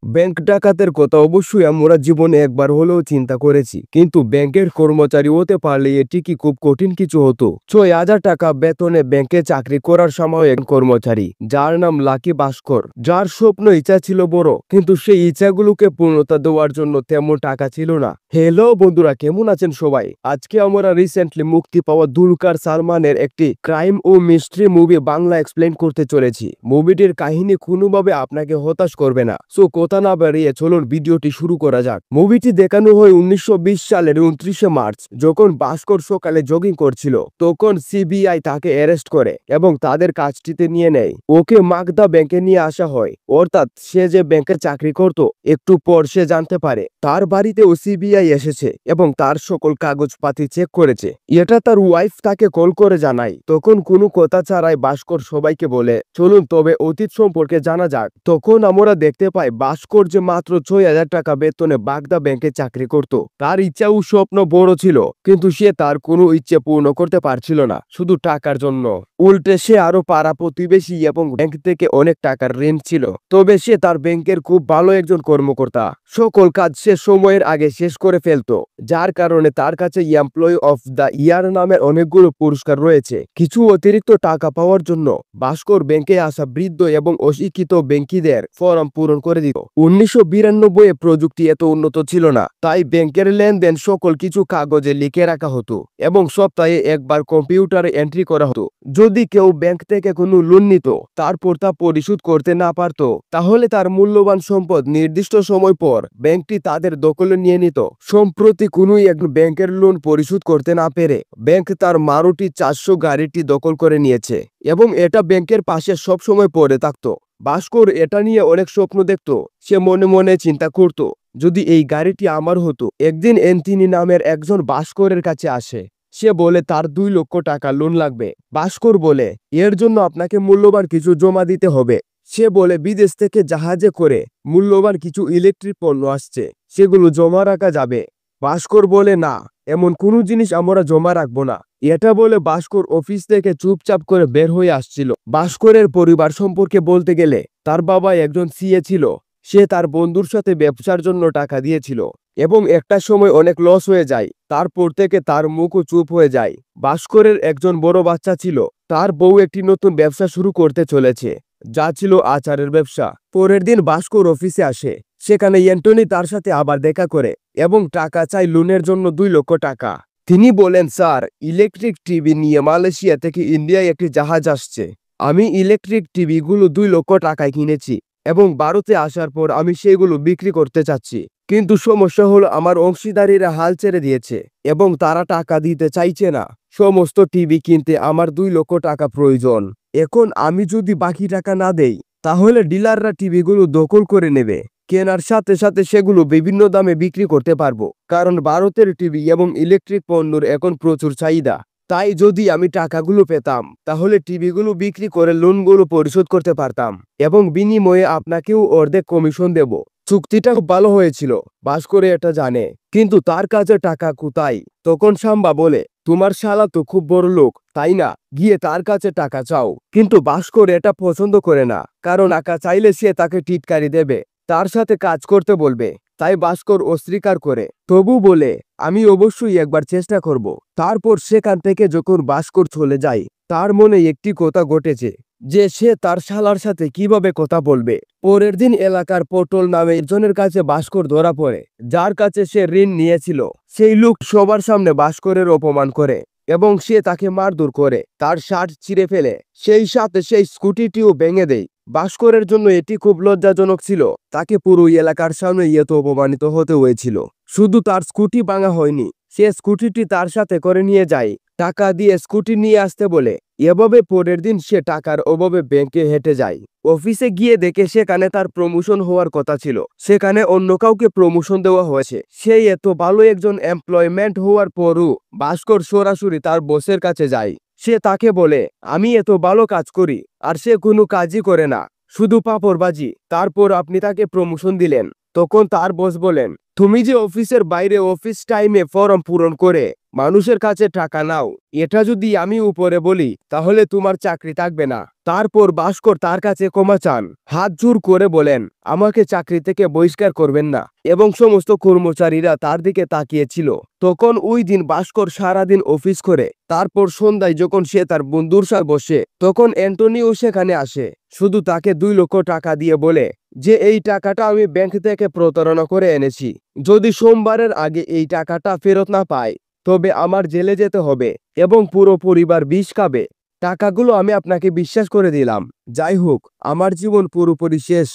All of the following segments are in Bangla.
ব্যাংক ডাকাতের কথা অবশ্যই আমরা জীবনে একবার হলেও চিন্তা করেছি, কিন্তু ব্যাংকের কর্মচারী হতে পারলে এটি কি খুব কঠিন কিছু হতো? 6,000 টাকা বেতনে ব্যাংকে চাকরি করার সময় এক কর্মচারী, যার নাম লাকি ভাস্কর, যার স্বপ্ন ইচ্ছা ছিল বড়, কিন্তু সেই ইচ্ছাগুলোকে পূর্ণতা দেওয়ার জন্য তেমন টাকা ছিল না। হ্যালো বন্ধুরা, কেমন আছেন সবাই? আজকে আমরা রিসেন্টলি মুক্তি পাওয়া দুলকার সালমানের একটি ক্রাইম ও মিস্ট্রি মুভি বাংলা এক্সপ্লেন করতে চলেছি। মুভিটির কাহিনী কোনোভাবে আপনাকে হতাশ করবে না। সো কথা না বাড়িয়ে চলুন ভিডিওটি শুরু করা যাক। মুভিটি দেখানো হয় 1920 সালের 29শে মার্চ, যখন ভাস্কর সকালে জগিং করছিল। তখন সিবিআই তাকে অ্যারেস্ট করে এবং তাদের কাজটিতে নিয়ে নেয়। ওকে মাগদা ব্যাংকে নিয়ে আসা হয়, অর্থাৎ সে যে ব্যাংকে চাকরি করত। একটু পর সে জানতে পারে তার বাড়িতেও সিবিআই এসেছে এবং তার সকল কাগজপাতি চেক করেছে। এটা তার ওয়াইফ তাকে কল করে জানায়। তখন কোনো কথা ছাড়াই ভাস্কর সবাইকে বলে, চলুন তবে অতীত সম্পর্কে জানা যাক। তখন আমরা দেখতে পাই ভাস্কর যে মাত্র 6,000 টাকা বেতনে বাগদা ব্যাংকে চাকরি করত। তার ইচ্ছা ও স্বপ্ন বড় ছিল, কিন্তু সে তার কোনো ইচ্ছে পূর্ণ করতে পারছিল না শুধু টাকার জন্য। উল্টে সে আরো পাড়া প্রতিবেশী এবং ব্যাংক থেকে অনেক টাকার ঋণ ছিল। তবে সে তার ব্যাংকের খুব ভালো একজন কর্মকর্তা। সকল কাজ সে সময়ের আগে শেষ করে ফেলতো, যার কারণে তার কাছে এমপ্লয়ি অফ দ্য ইয়ার নামের অনেকগুলো পুরস্কার রয়েছে। কিছু অতিরিক্ত টাকা পাওয়ার জন্য ভাস্কর ব্যাংকে আসা বৃদ্ধ এবং অশিক্ষিত ব্যাংকিদের ফর্ম পূরণ করে দিত। 1992-এ প্রযুক্তি এত উন্নত ছিল না, তাই ব্যাংকের লেনদেন সকল কিছু কাগজে লিখে রাখা হতো এবং সপ্তাহে একবার কম্পিউটারে এন্ট্রি করা হতো। যদি কেউ ব্যাংক থেকে কোনো লোন নিত, তারপর তা পরিশোধ করতে না পারত, তাহলে তার মূল্যবান সম্পদ নির্দিষ্ট সময় পর ব্যাংকটি তাদের দখলে নিয়ে নিত। সম্প্রতি কোনো এক ব্যাংকের লোন পরিশোধ করতে না পেরে ব্যাংক তার মারুতি 400 গাড়িটি দখল করে নিয়েছে এবং এটা ব্যাংকের পাশে সবসময় পড়ে থাকতো। ভাস্কর এটা নিয়ে অনেক স্বপ্ন দেখত। সে মনে মনে চিন্তা করত, যদি এই গাড়িটি আমার হতো। একদিন এন্থনি নামের একজন ভাস্করের কাছে আসে। সে বলে তার 2 লক্ষ টাকা লোন লাগবে। ভাস্কর বলে, এর জন্য আপনাকে মূল্যবান কিছু জমা দিতে হবে। সে বলে বিদেশ থেকে জাহাজে করে মূল্যবান কিছু ইলেকট্রিক পণ্য আসছে, সেগুলো জমা রাখা যাবে। ভাস্কর বলে, না, এমন কোনো জিনিস আমরা জমা রাখবো না। এটা বলে ভাস্কর অফিস থেকে চুপচাপ করে বের হয়ে আসছিল। ভাস্করের পরিবার সম্পর্কে বলতে গেলে তার বাবা একজন সিএ ছিল। সে তার বন্ধুর সাথে ব্যবসার জন্য টাকা দিয়েছিল এবং একটা সময় অনেক লস হয়ে যায়। তারপর থেকে তার মুখও চুপ হয়ে যায়। ভাস্করের একজন বড় বাচ্চা ছিল। তার বউ একটি নতুন ব্যবসা শুরু করতে চলেছে, যা ছিল আচারের ব্যবসা। পরের দিন ভাস্কর অফিসে আসে। সেখানে অ্যান্টনি তার সাথে আবার দেখা করে এবং টাকা চাই লোনের জন্য 2 লক্ষ টাকা। তিনি বলেন, স্যার, ইলেকট্রিক টিভি নিয়ে মালয়েশিয়া থেকে ইন্ডিয়ায় একটি জাহাজ আসছে। আমি ইলেকট্রিক টিভিগুলো 2 লক্ষ টাকায় কিনেছি এবং ভারতে আসার পর আমি সেগুলো বিক্রি করতে চাচ্ছি। কিন্তু সমস্যা হলো আমার অংশীদারিরা হাল ছেড়ে দিয়েছে এবং তারা টাকা দিতে চাইছে না। সমস্ত টিভি কিনতে আমার 2 লক্ষ টাকা প্রয়োজন। এখন আমি যদি বাকি টাকা না দেই, তাহলে ডিলাররা টিভিগুলো দখল করে নেবে। কেনার সাথে সাথে সেগুলো বিভিন্ন দামে বিক্রি করতে পারবো, কারণ ভারতের টিভি এবং ইলেকট্রিক পণ্যের এখন প্রচুর চাহিদা। তাই যদি আমি টাকাগুলো পেতাম, তাহলে টিভিগুলো বিক্রি করে লোনগুলো পরিশোধ করতে পারতাম এবং বিনিময়ে আপনাকেও অর্ধেক কমিশন দেব। চুক্তিটা খুব ভালো হয়েছিল। ভাস্কর এটা জানে, কিন্তু তার কাছে টাকা কোথায়? তখন সাম্বা বলে, তোমার শালা তো খুব বড় লোক, তাই না? গিয়ে তার কাছে টাকা চাও। কিন্তু ভাস্কর এটা পছন্দ করে না, কারণ টাকা চাইলে সে তাকে টিটকারি দেবে, তার সাথে কাজ করতে বলবে। তাই ভাস্কর অস্বীকার করে, তবু বলে, আমি অবশ্যই একবার চেষ্টা করব। তারপর সেখান থেকে যখন ভাস্কর চলে যায়, তার মনে একটি কথা ঘটেছে যে সে তার শালার সাথে কিভাবে কথা বলবে। পরের দিন এলাকার পটল নামে একজনের কাছে ভাস্কর ধরা পড়ে, যার কাছে সে ঋণ নিয়েছিল। সেই লোক সবার সামনে ভাস্করের অপমান করে এবং সে তাকে মারধর করে, তার শার্ট ছিঁড়ে ফেলে, সেই সাথে সেই স্কুটিটিও ভেঙে দেয়। ভাস্করের জন্য এটি খুব লজ্জাজনক ছিল। তাকে পুরো এলাকার সামনে এত অপমানিত হতে হয়েছিল। শুধু তার স্কুটি ভাঙা হয়নি, সে স্কুটিটি তার সাথে করে নিয়ে যায়। টাকা দিয়ে স্কুটি নিয়ে আসতে বলে। এভাবে পরের দিন সে টাকার অভাবে ব্যাংকে হেঁটে যায়। অফিসে গিয়ে দেখে সেখানে তার প্রমোশন হওয়ার কথা ছিল, সেখানে অন্য কাউকে প্রমোশন দেওয়া হয়েছে। সেই এত ভালো একজন এমপ্লয়মেন্ট হওয়ার পরও ভাস্কর সরাসরি তার বসের কাছে যায়। সে তাকে বলে, আমি এত ভালো কাজ করি, আর সে কোনো কাজই করে না, শুধু পাপড়বাজি। তারপর আপনি তাকে প্রমোশন দিলেন। তখন তার বস বলেন, তুমি যে অফিসের বাইরে অফিস টাইমে ফর্ম পূরণ করে মানুষের কাছে টাকা নাও, এটা যদি আমি উপরে বলি তাহলে তোমার চাকরি থাকবে না। তারপর ভাস্কর তার কাছে ক্ষমা চান, হাত জোর করে বলেন আমাকে চাকরি থেকে বহিষ্কার করবেন না, এবং সমস্ত কর্মচারীরা তার দিকে তাকিয়েছিল। তখন ওই দিন ভাস্কর সারাদিন অফিস করে তারপর সন্ধ্যায় যখন সে তার বন্ধুর সাথে বসে, তখন অ্যান্টনিও সেখানে আসে। শুধু তাকে 2 লক্ষ টাকা দিয়ে বলে যে এই টাকাটা আমি ব্যাংক থেকে প্রতারণা করে এনেছি, যদি সোমবারের আগে এই টাকাটা ফেরত না পাই তবে আমার জেলে যেতে হবে এবং পুরো পরিবার বিষ খাবে। টাকাগুলো আমি আপনাকে বিশ্বাস করে দিলাম। যাই হোক, আমার জীবন পুরোপুরি শেষ।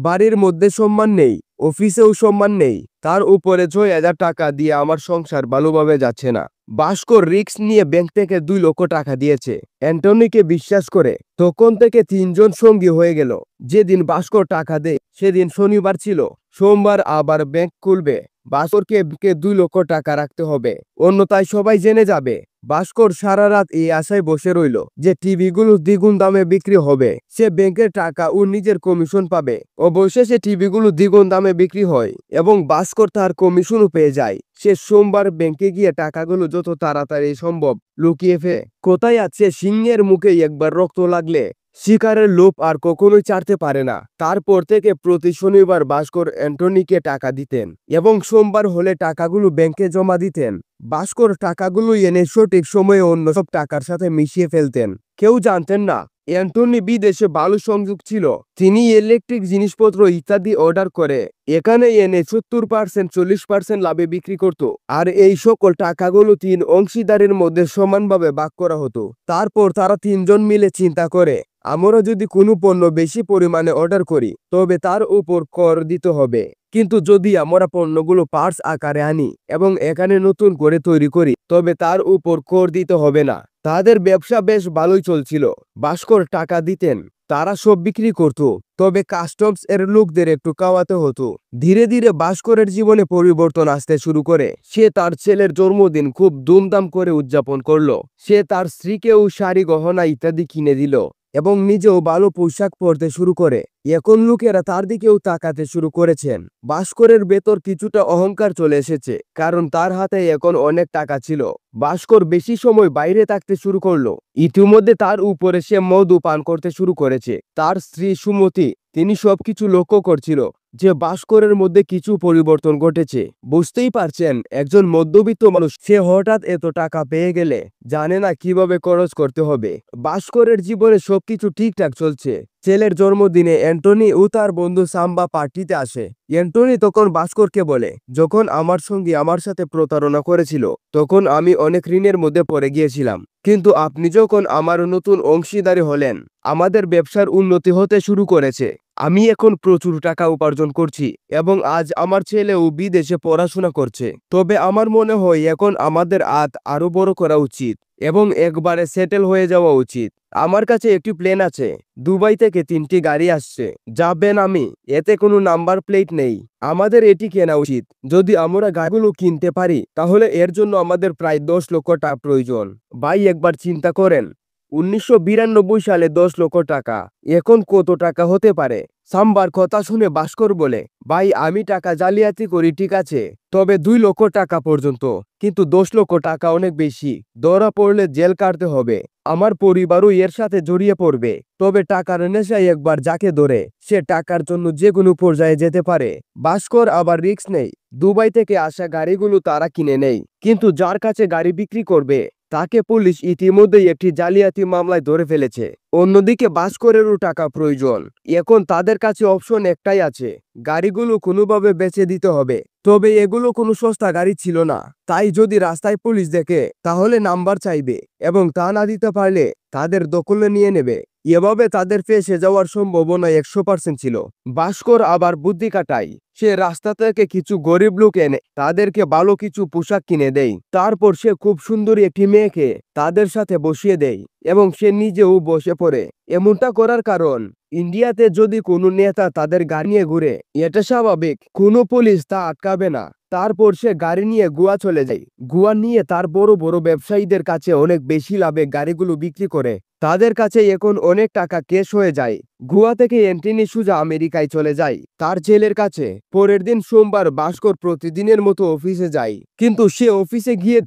বাড়ির মধ্যে সম্মান নেই, অফিসেও সম্মান নেই, তার উপরে 6,000 টাকা দিয়ে আমার সংসার ভালোভাবে যাচ্ছে না। ভাস্কর রিস্ক নিয়ে ব্যাংক থেকে 2 লক্ষ টাকা দিয়েছে অ্যান্টনিকে বিশ্বাস করে। তখন থেকে 3জন সঙ্গী হয়ে গেল। যেদিন ভাস্কর টাকা দেয় সেদিন শনিবার ছিল, সোমবার আবার ব্যাংক খুলবে। ভাস্করকে 2 লক্ষ টাকা রাখতে হবে, অন্যথায় সবাই জেনে যাবে। ভাস্কর সারা রাত এই আশায় বসে রইল যে টিভিগুলো দ্বিগুণ দামে বিক্রি হবে, সে ব্যাংকের টাকা ও নিজের কমিশন পাবে। অবশেষে টিভিগুলো দ্বিগুণ দামে বিক্রি হয় এবং ভাস্কর তার কমিশনও পেয়ে যায়। সে সোমবার ব্যাংকে গিয়ে টাকাগুলো যত তাড়াতাড়ি সম্ভব লুকিয়ে ফেলে। কোথায় আছে সিংহের মুখে একবার রক্ত লাগলে শিকারের লোভ আর কখনোই ছাড়তে পারে না। তারপর থেকে প্রতি শনিবার ভাস্কর অ্যান্টনিকে টাকা দিতেন এবং সোমবার হলে টাকাগুলো ব্যাংকে জমা দিতেন। ভাস্কর টাকাগুলো এনে সঠিক সময়ে অন্য সব টাকার সাথে মিশিয়ে ফেলতেন। কেউ জানতেন না অ্যান্টনি বিদেশে ভালো সংযোগ ছিল। তিনি ইলেকট্রিক জিনিসপত্র ইত্যাদি অর্ডার করে এখানে এনে 70% 40% লাভে বিক্রি করত, আর এই সকল টাকাগুলো 3 অংশীদারের মধ্যে সমানভাবে ভাগ করা হতো। তারপর তারা 3জন মিলে চিন্তা করে আমরা যদি কোনো পণ্য বেশি পরিমাণে অর্ডার করি তবে তার উপর কর দিতে হবে, কিন্তু যদি আমরা পণ্যগুলো পার্টস আকারে আনি এবং এখানে নতুন করে তৈরি করি তবে তার উপর কর দিতে হবে না। তাদের ব্যবসা বেশ ভালোই চলছিল। ভাস্কর টাকা দিতেন, তারা সব বিক্রি করত, তবে কাস্টমস এর লোকদের একটু খাওয়াতে হতো। ধীরে ধীরে ভাস্করের জীবনে পরিবর্তন আসতে শুরু করে। সে তার ছেলের জন্মদিন খুব ধুমধাম করে উদযাপন করলো। সে তার স্ত্রীকেও শাড়ি গহনা ইত্যাদি কিনে দিল এবং নিজেও ভালো পোশাক পরতে শুরু করে। এখন লোকেরা তার দিকেও তাকাতে শুরু করেছেন। ভাস্করের ভেতর কিছুটা অহংকার চলে এসেছে, কারণ তার হাতে এখন অনেক টাকা ছিল। ভাস্কর বেশি সময় বাইরে থাকতে শুরু করলো। ইতিমধ্যে তার উপরে সে মধু পান করতে শুরু করেছে। তার স্ত্রী সুমতি, তিনি সবকিছু লক্ষ্য করছিল যে ভাস্করের মধ্যে কিছু পরিবর্তন ঘটেছে। বুঝতেই পারছেন, একজন মধ্যবিত্ত মানুষ, সে হঠাৎ এত টাকা পেয়ে গেলে জানে না কিভাবে খরচ করতে হবে। ভাস্করের জীবনে সবকিছু ঠিকঠাক চলছে। ছেলের জন্মদিনে অ্যান্টনি ও তার বন্ধু সাম্বা পার্টিতে আসে। অ্যান্টনি তখন ভাস্করকে বলে, যখন আমার সঙ্গী আমার সাথে প্রতারণা করেছিল তখন আমি অনেক ঋণের মধ্যে পড়ে গিয়েছিলাম, কিন্তু আপনি যখন আমার নতুন অংশীদারি হলেন আমাদের ব্যবসার উন্নতি হতে শুরু করেছে। আমি এখন প্রচুর টাকা উপার্জন করছি এবং আজ আমার ছেলেও বিদেশে পড়াশোনা করছে। তবে আমার মনে হয় এখন আমাদের হাত আরো বড় করা উচিত এবং একবারে সেটেল হয়ে যাওয়া উচিত। আমার কাছে একটি প্লেন আছে, দুবাই থেকে 3টি গাড়ি আসছে, যাবেন আমি, এতে কোনো নাম্বার প্লেট নেই। আমাদের এটি কেনা উচিত। যদি আমরা গাড়িগুলো কিনতে পারি তাহলে এর জন্য আমাদের প্রায় 10 লক্ষ টাকা প্রয়োজন। ভাই একবার চিন্তা করেন, 1992 সালে 10 লক্ষ টাকা এখন কত টাকা হতে পারে? সাম্বার কথা শুনে ভাস্কর বলে, ভাই আমি টাকা জালিয়াতি করি ঠিক আছে, তবে 2 লক্ষ টাকা পর্যন্ত, কিন্তু 10 লক্ষ টাকা অনেক বেশি। ধরা পড়লে জেল কাটতে হবে, আমার পরিবারও এর সাথে জড়িয়ে পড়বে। তবে টাকার নেশায় একবার যাকে ধরে সে টাকার জন্য যে কোনো পর্যায়ে যেতে পারে। ভাস্কর আবার রিস্ক নেই। দুবাই থেকে আসা গাড়িগুলো তারা কিনে নেয়, কিন্তু যার কাছে গাড়ি বিক্রি করবে তাকে পুলিশ ইতিমধ্যেই একটি জালিয়াতি মামলায় ধরে ফেলেছে। অন্যদিকে ভাস্করেরও টাকা প্রয়োজন। এখন তাদের কাছে অপশন একটাই আছে, গাড়িগুলো কোনোভাবে বেচে দিতে হবে। তবে এগুলো কোনো সস্তা গাড়ি ছিল না, তাই যদি রাস্তায় পুলিশ দেখে তাহলে নাম্বার চাইবে এবং তা না দিতে পারলে তাদের দখলে নিয়ে নেবে। এভাবে তাদের ফেঁসে যাওয়ার সম্ভাবনা 100% ছিল। ভাস্কর আবার বুদ্ধি কাটায়। সে রাস্তা থেকে কিছু গরিব লোক এনে তাদেরকে ভালো কিছু পোশাক কিনে দেয়। তারপর সে খুব সুন্দরী একটি মেয়েকে তাদের সাথে বসিয়ে দেয় এবং সে নিজেও বসে পড়ে। এমনটা করার কারণ, ইন্ডিয়াতে যদি কোনো নেতা তাদের গাড়ি নিয়ে ঘুরে এটা স্বাভাবিক, কোনো পুলিশ তা আটকাবে না। তারপর সে গাড়ি নিয়ে গোয়া চলে যায়। গোয়া নিয়ে তার বড় বড় ব্যবসায়ীদের কাছে অনেক বেশি লাভে গাড়িগুলো বিক্রি করে। তাদের কাছে এখন অনেক টাকা ক্যাশ হয়ে যায়। গোয়া থেকে অ্যান্টনি সোজা আমেরিকায় চলে যায় তার ছেলের কাছে। পরের দিন সোমবার ভাস্কর প্রতিদিনের মতো অফিসে যায়, কিন্তু সে অফিসে গিয়ে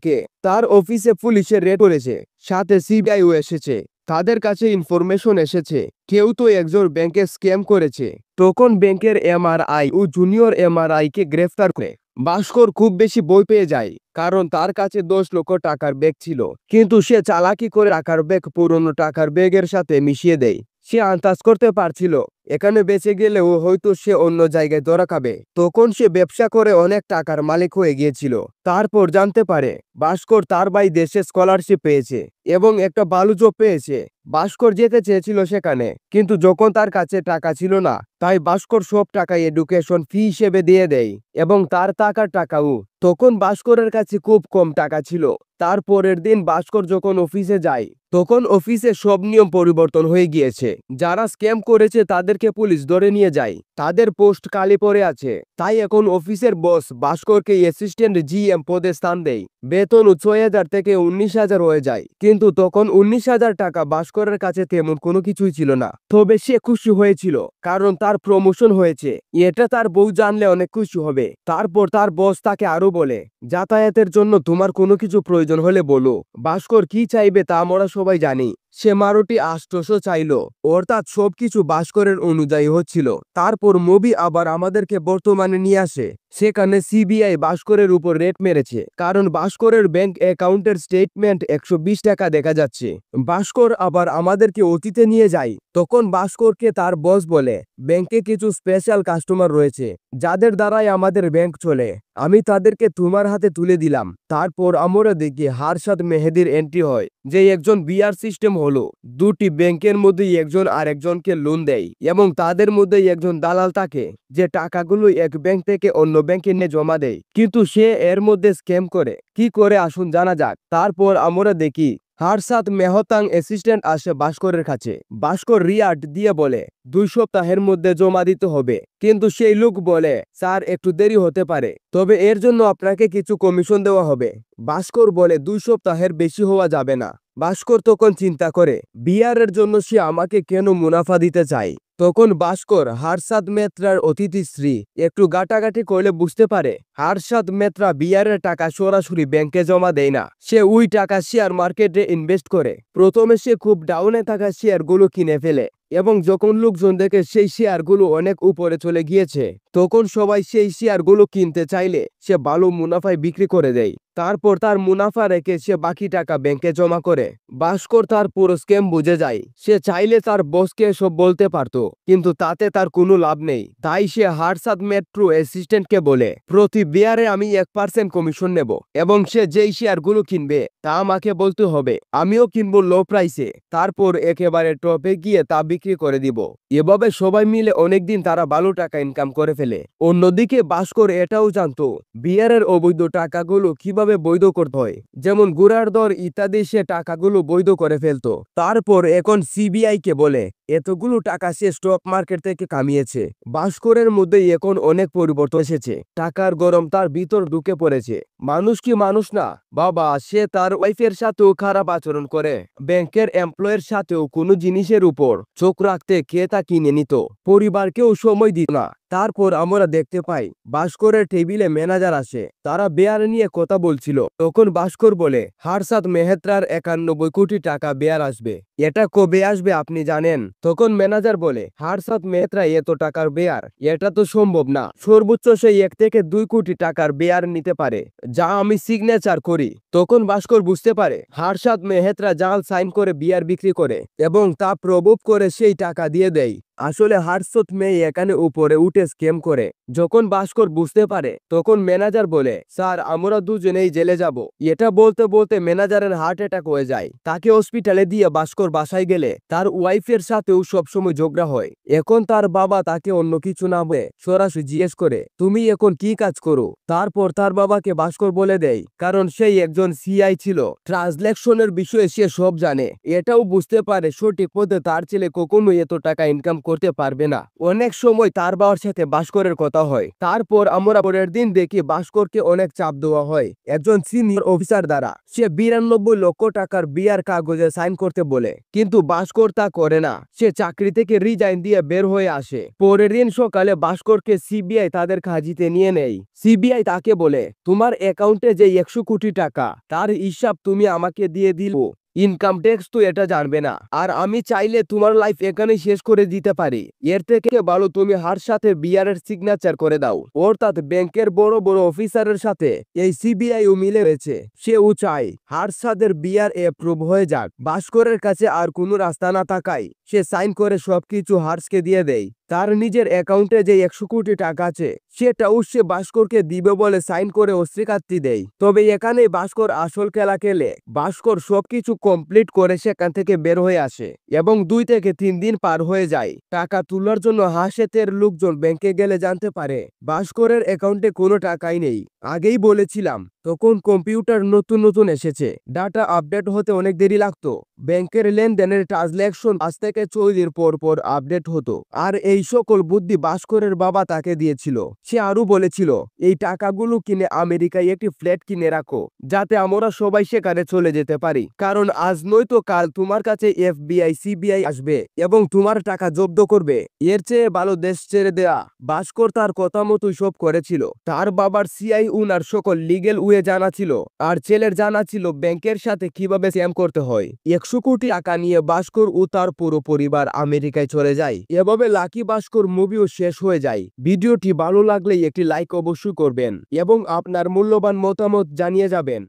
তার অফিসে পুলিশের রেড করেছে, সাথে সিবিআইও এসেছে। তাদের কাছে ইনফরমেশন এসেছে কেউ তো একজন ব্যাংকে স্ক্যাম করেছে। তখন ব্যাংকের এমআরআই ও জুনিয়র এমআরআই কে গ্রেফতার করে। ভাস্কর খুব বেশি ভয় পেয়ে যায়, কারণ তার কাছে 10 লক্ষ টাকার ব্যাগ ছিল, কিন্তু সে চালাকি করে টাকার ব্যাগ পুরনো টাকার ব্যাগের সাথে মিশিয়ে দেয়। সে আন্দাজ করতে পারছিল এখানে বেঁচে গেলেও হয়তো সে অন্য জায়গায় ধরা খাবে। তখন সে ব্যবসা করে অনেক টাকার মালিক হয়ে গিয়েছিল। তারপর জানতে পারে ভাস্কর তার ভাই দেশে স্কলারশিপ পেয়েছে এবং একটা ভালো জব পেয়েছে। ভাস্কর যেতে চেয়েছিল সেখানে, কিন্তু যখন তার কাছে টাকা ছিল না, তাই ভাস্কর সব টাকা এডুকেশন ফি হিসেবে দিয়ে দেয় এবং তার টাকাও। তখন ভাস্করের কাছে খুব কম টাকা ছিল। তারপরের দিন ভাস্কর যখন অফিসে যায়, তখন অফিসে সব নিয়ম পরিবর্তন হয়ে গিয়েছে। যারা স্ক্যাম করেছে তাদেরকে পুলিশ ধরে নিয়ে যায়, তাদের পোস্ট খালি পড়ে আছে। তাই এখন অফিসের বস ভাস্করকে অ্যাসিস্ট্যান্ট জিএম পদে স্থান দেয়। বেতন 6,000 থেকে 19,000 হয়ে যায়, কিন্তু তখন 19,000 টাকা ভাস্করের কাছে তেমন কোনো কিছুই ছিল না। তবে সে খুশি হয়েছিল, কারণ তার প্রমোশন হয়েছে। এটা তার বউ জানলে অনেক খুশি হবে। তারপর তার বস তাকে আরো বলে, যাতায়াতের জন্য তোমার কোনো কিছু প্রয়োজন হলে বলো। ভাস্কর কি চাইবে তা আমরা সবাই জানি। সে মারুতি 800 চাইল, অর্থাৎ সবকিছু ভাস্করের অনুযায়ী হচ্ছিল। তারপর মুভি আবার আমাদেরকে বর্তমানে নিয়ে আসে। সেখানে সিবিআই ভাস্করের উপর রেড মেরেছে, কারণ ভাস্করের ব্যাংক অ্যাকাউন্টের স্টেটমেন্ট 120 টাকা দেখা যাচ্ছে। ভাস্কর আবার আমাদেরকে অতীতে নিয়ে যায়। তখন ভাস্করকে তার বস বলে, ব্যাংকে কিছু স্পেশাল কাস্টমার রয়েছে যাদের দ্বারাই আমাদের ব্যাংক চলে, আমি তাদেরকে তোমার হাতে তুলে দিলাম। তারপর আমরা দেখি হারসাদ মেহেদির এন্ট্রি হয়, যে একজন বিআর সিস্টেম হলো দুটি ব্যাংকের মধ্যে একজন আরেকজনকে লোন দেয় এবং তাদের মধ্যে একজন দালাল থাকে যে টাকাগুলো এক ব্যাংক থেকে অন্য ব্যাংকে নিয়ে জমা দেয়, কিন্তু সে এর মধ্যে স্ক্যাম করে। কি করে আসুন জানা যাক। তারপর আমরা দেখি হারসাদ মেহতাং অ্যাসিস্ট্যান্ট আসে ভাস্করের কাছে। ভাস্কর রিয়াট দিয়ে বলে 2 সপ্তাহের মধ্যে জমা দিতে হবে, কিন্তু সেই লোক বলে স্যার একটু দেরি হতে পারে, তবে এর জন্য আপনাকে কিছু কমিশন দেওয়া হবে। ভাস্কর বলে 2 সপ্তাহের বেশি হওয়া যাবে না। ভাস্কর তখন চিন্তা করে বিয়ারের জন্য সে আমাকে কেন মুনাফা দিতে চায়। তখন ভাস্কর হারসাদ মেত্রার অতিথি স্ত্রী একটু গাটাগাটি করলে বুঝতে পারে হারসাদ মেত্রা বিয়ারের টাকা সরাসরি ব্যাংকে জমা দেয় না, সে ওই টাকা শেয়ার মার্কেটে ইনভেস্ট করে। প্রথমে সে খুব ডাউনে থাকা শেয়ারগুলো কিনে ফেলে এবং যখন লোকজন দেখে সেই শেয়ারগুলো অনেক উপরে চলে গিয়েছে, তখন সবাই সেই শেয়ারগুলো কিনতে চাইলে সে ভালো মুনাফায় বিক্রি করে দেয়। তারপর তার মুনাফা রেখে সে বাকি টাকা ব্যাংকে জমা করে। ভাস্কর তার পুরো স্ক্যাম বুঝে যায়। সে চাইলে তার বসকে সব বলতে পারত, কিন্তু তাতে তার কোনো লাভ নেই। তাই সে হারসাদ মেট্রো অ্যাসিস্ট্যান্টকে বলে প্রতি বিয়ারে আমি 1% কমিশন নেব এবং সে যেই শেয়ারগুলো কিনবে তা আমাকে বলতে হবে, আমিও কিনবো লো প্রাইসে। তারপর একেবারে টপে গিয়ে তা বিক্রি করে দিব। এভাবে সবাই মিলে অনেকদিন তারা ভালো টাকা ইনকাম করে ফেলে। অন্যদিকে ভাস্কর এটাও জানতো বিয়ারের অবৈধ টাকাগুলো কিভাবে বৈধ করতে হয়, যেমন গুড়ার দর ইত্যাদি। সে টাকাগুলো বৈধ করে ফেলতো। তারপর এখন সিবিআই কে বলে এতগুলো টাকা সে স্টক মার্কেট থেকে কামিয়েছে। ভাস্করের মধ্যে এখন অনেক পরিবর্তন এসেছে। টাকার গরম তার ভিতর ঢুকে পড়েছে। মানুষ কি মানুষ না বাবা, সে তার ওয়াইফের সাথেও খারাপ আচরণ করে। ব্যাংকের এমপ্লয়ের সাথেও কোনো জিনিসের উপর চোখ রাখতে কে তা কিনে নিত, পরিবারকেও সময় দিত না। তারপর আমরা দেখতে পাই ভাস্করের টেবিলে ম্যানেজার আসে, তারা বেয়ার নিয়ে কথা বলছিল। তখন ভাস্কর বলে হারসাদ মেহত্রার 91 কোটি টাকা বেয়ার আসবে, এটা কবে আসবে আপনি জানেন? তখন ম্যানেজার বলে হারসাদ মেহত্রা এত টাকার বেয়ার, এটা তো সম্ভব না। সর্বোচ্চ সে 1 থেকে 2 কোটি টাকার বেয়ার নিতে পারে, যা আমি সিগনেচার করি। তখন ভাস্কর বুঝতে পারে হারসাদ মেহত্রা জাল সাইন করে বিয়ার বিক্রি করে এবং তা প্রভুপ করে সেই টাকা দিয়ে দেয়। আসলে হারসাদ মেয়ে এখানে উপরে উঠে স্ক্যাম করে। যখন ভাস্কর বুঝতে পারে, তখন ম্যানেজার বলে স্যার আমরা দুজনেই জেলে যাব। এটা বলতে বলতে ম্যানেজারের হার্ট অ্যাটাক হয়ে যায়। তাকে হসপিটালে দিয়ে ভাস্কর বাসায় গেলে তার ওয়াইফের সাথেও সবসময় ঝগড়া হয়। এখন তার বাবা তাকে অন্য কিছু না বলে সরাসরি জিজ্ঞেস করে তুমি এখন কি কাজ করো। তারপর তার বাবাকে ভাস্কর বলে দেয়, কারণ সেই একজন সিআই ছিল, ট্রান্সলেশনের বিষয়ে সে সব জানে। এটাও বুঝতে পারে সঠিক পথে তার ছেলে কখনোই এত টাকা ইনকাম করতে পারবে না। অনেক সময় তার বাবার সাথে ভাস্করের কথা হয়। তারপর আমরা পরের দিন দেখি ভাস্করকে অনেক চাপ দেওয়া হয় একজন সিনিয়র অফিসার দ্বারা। সে 92 লক্ষ টাকার বিয়ার কাগজে সাইন করতে বলে, কিন্তু ভাস্কর তা করে না। সে চাকরি থেকে রিজাইন দিয়ে বের হয়ে আসে। পরের দিন সকালে ভাস্করকে সিবিআই তাদের হাজিতে নিয়ে নেয়। সিবিআই তাকে বলে, তোমার অ্যাকাউন্টে যে 100 কোটি টাকা তার হিসাব তুমি আমাকে দিয়ে দিল। ইনকাম ট্যাক্স তো এটা জানবে না, আর আমি চাইলে তোমার লাইফ এখানে শেষ করে দিতে পারি। এর থেকে ভালো তুমি হার সাথে বিয়ারের সিগনেচার করে দাও। অর্থাৎ ব্যাংকের বড় বড় অফিসারের সাথে এই সিবিআইও মিলে রয়েছে। সেও চায় হারসাদের বিয়ার অ্যাপ্রুভ হয়ে যাক। ভাস্করের কাছে আর কোনো রাস্তা না থাকায় সে সাইন করে সবকিছু হার্সকে দিয়ে দেয়। তার নিজের অ্যাকাউন্টে যে 100 কোটি টাকা আছে সেটাও সে ভাস্করকে দিবে বলে সাইন করে অস্বীকৃতি দেয়। তবে এখানে ভাস্কর আসল খেলা খেলে। ভাস্কর সবকিছু কমপ্লিট করে সেখান থেকে বের হয়ে আসে এবং 2 থেকে 3 দিন পার হয়ে যায়। টাকা তোলার জন্য হাসেতের লোকজন ব্যাংকে গেলে জানতে পারে ভাস্করের অ্যাকাউন্টে কোনো টাকাই নেই। আগেই বলেছিলাম তখন কম্পিউটার নতুন নতুন এসেছে, ডাটা আপডেট হতে অনেক দেরি লাগতো। ব্যাংকের লেনদেনের ট্রানজ্যাকশন 5 থেকে 6 দিন পর পর আপডেট হতো। আর এই সকল বুদ্ধি ভাস্করের বাবা তাকে দিয়েছিল। সে আরো বলেছিল, এই টাকাগুলো কিনে আমেরিকায় একটি ফ্ল্যাট কিনে রাখো, যাতে আমরা সবাই সেখানে চলে যেতে পারি। কারণ আজ নয়তো কাল তোমার কাছে এফবিআই সিবিআই আসবে এবং তোমার টাকা জব্দ করবে। এর চেয়ে ভালো দেশ ছেড়ে দেয়া। ভাস্কর তার কথা মতোই সব করেছিল। তার বাবার সিআই উনার সকল লিগেল ওয়ে জানা ছিল, আর ছেলের জানা ছিল ব্যাংকের সাথে কিভাবে স্ক্যাম করতে হয়। 100 কোটি টাকা নিয়ে ভাস্কর ও তার পুরো পরিবার আমেরিকায় চলে যায়। এভাবে লাকি ভাস্কর মুভিও শেষ হয়ে যায়। ভিডিওটি ভালো লাগলে একটি লাইক অবশ্যই করবেন এবং আপনার মূল্যবান মতামত জানিয়ে যাবেন।